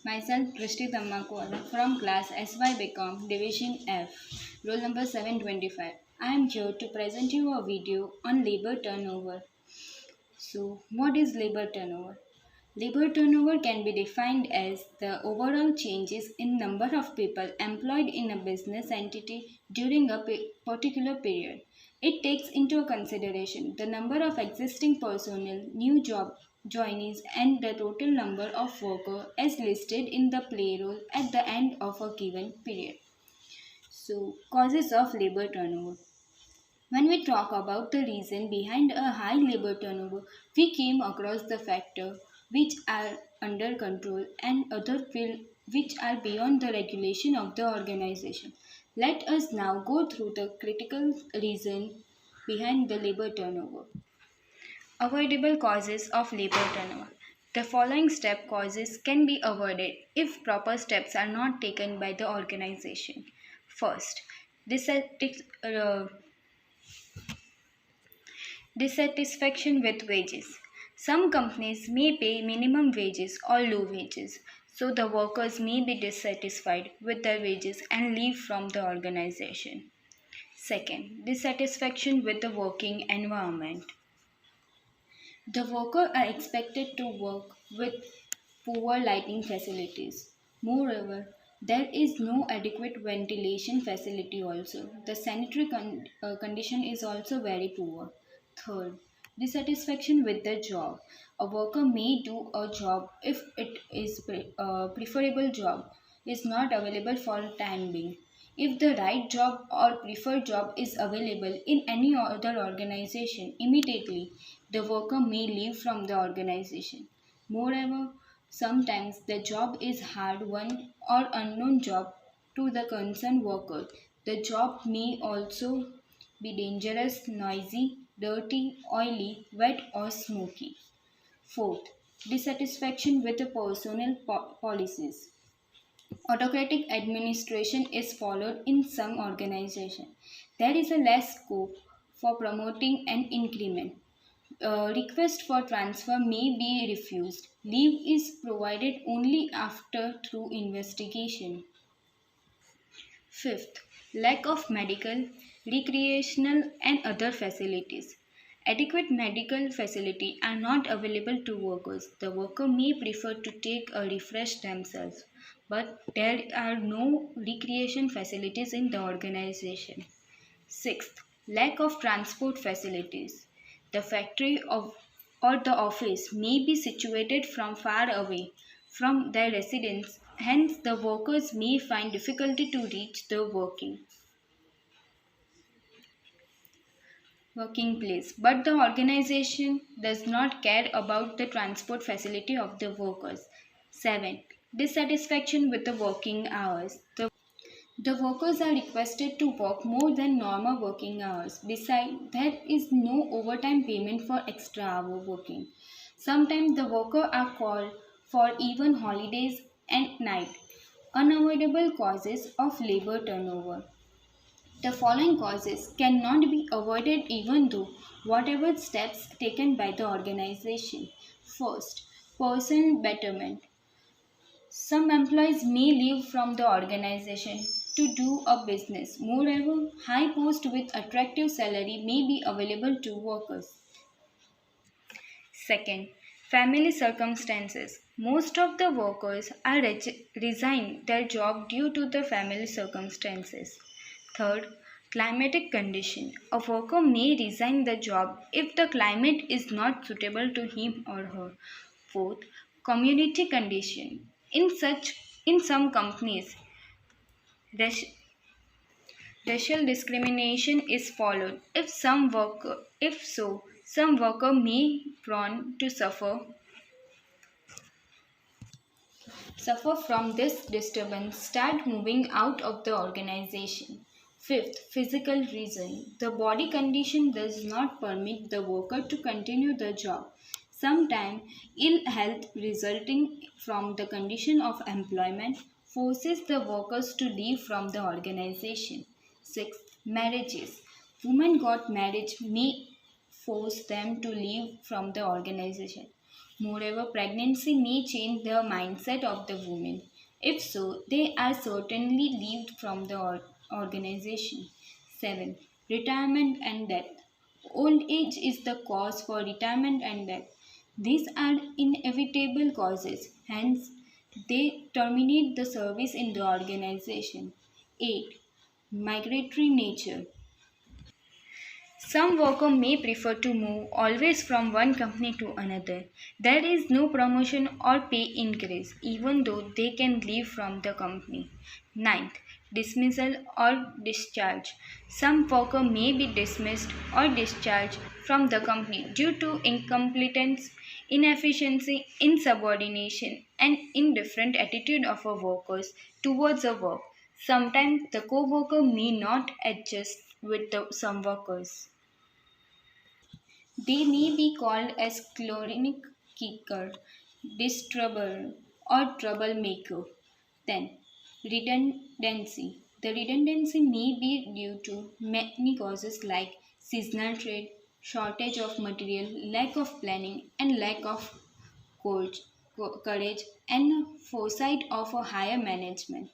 Myself, Drishti Tammakola from class SY BCom Division F, roll number 725. I am here to present you a video on labor turnover. So, what is labor turnover? Labor turnover can be defined as the overall changes in number of people employed in a business entity during a particular period. It takes into consideration the number of existing personnel, new job joinees, and the total number of workers as listed in the payroll at the end of a given period. So, causes of labor turnover. When we talk about the reason behind a high labor turnover, we came across the factors which are under control and other which are beyond the regulation of the organization. Let us now go through the critical reason behind the labor turnover. Avoidable causes of labor turnover. The following step causes can be avoided if proper steps are not taken by the organization. First, dissatisfaction Dissatisfaction with wages. Some companies may pay minimum wages or low wages, so the workers may be dissatisfied with their wages and leave from the organization. Second, dissatisfaction with the working environment. The workers are expected to work with poor lighting facilities. Moreover, there is no adequate ventilation facility also. The sanitary condition is also very poor. Third, dissatisfaction with the job. A worker may do a job if it is a preferable job is not available for time being. If the right job or preferred job is available in any other organization, immediately the worker may leave from the organization. Moreover, sometimes the job is hard one or unknown job to the concerned worker. The job may also be dangerous, noisy, dirty, oily, wet, or smoky. Fourth, dissatisfaction with the personnel policies. Autocratic administration is followed in some organizations. There is a less scope for promoting an increment. A request for transfer may be refused. Leave is provided only after through investigation. Fifth, lack of medical, recreational, and other facilities. Adequate medical facilities are not available to workers. The worker may prefer to take a refresh themselves, but there are no recreation facilities in the organization. Sixth, lack of transport facilities. The factory or the office may be situated from far away from their residence, hence, the workers may find difficulty to reach the working place. But the organization does not care about the transport facility of the workers. 7. Dissatisfaction with the working hours. The workers are requested to work more than normal working hours. Besides, there is no overtime payment for extra hour working. Sometimes the workers are called for even holidays and night. Unavoidable causes of labor turnover. The following causes cannot be avoided even though whatever steps taken by the organization. First, personal betterment. Some employees may leave from the organization to do a business. Moreover, high post with attractive salary may be available to workers. Second, family circumstances. Most of the workers are resign their job due to the family circumstances. Third, climatic condition. A worker may resign the job if the climate is not suitable to him or her. Fourth, community condition. In some companies, raci- racial discrimination is followed. If so, some worker may prone to suffer from this disturbance, start moving out of the organization. Fifth, physical reason. The body condition does not permit the worker to continue the job. Sometimes ill health resulting from the condition of employment forces the workers to leave from the organization. Sixth, marriages. Women got marriage may force them to leave from the organization. Moreover, pregnancy may change the mindset of the woman. If so, they are certainly leaved from the organization. 7. Retirement and death. Old age is the cause for retirement and death. These are inevitable causes, hence, they terminate the service in the organization. 8. Migratory nature. Some worker may prefer to move always from one company to another. There is no promotion or pay increase, even though they can leave from the company. Ninth, dismissal or discharge. Some worker may be dismissed or discharged from the company due to incompetence, inefficiency, insubordination, and indifferent attitude of a workers towards the work. Sometimes the co-worker may not adjust with some workers. They may be called as chlorinic kicker, disturber, or troublemaker. Then, redundancy. The redundancy may be due to many causes like seasonal trade, shortage of material, lack of planning, and lack of courage and foresight of a higher management.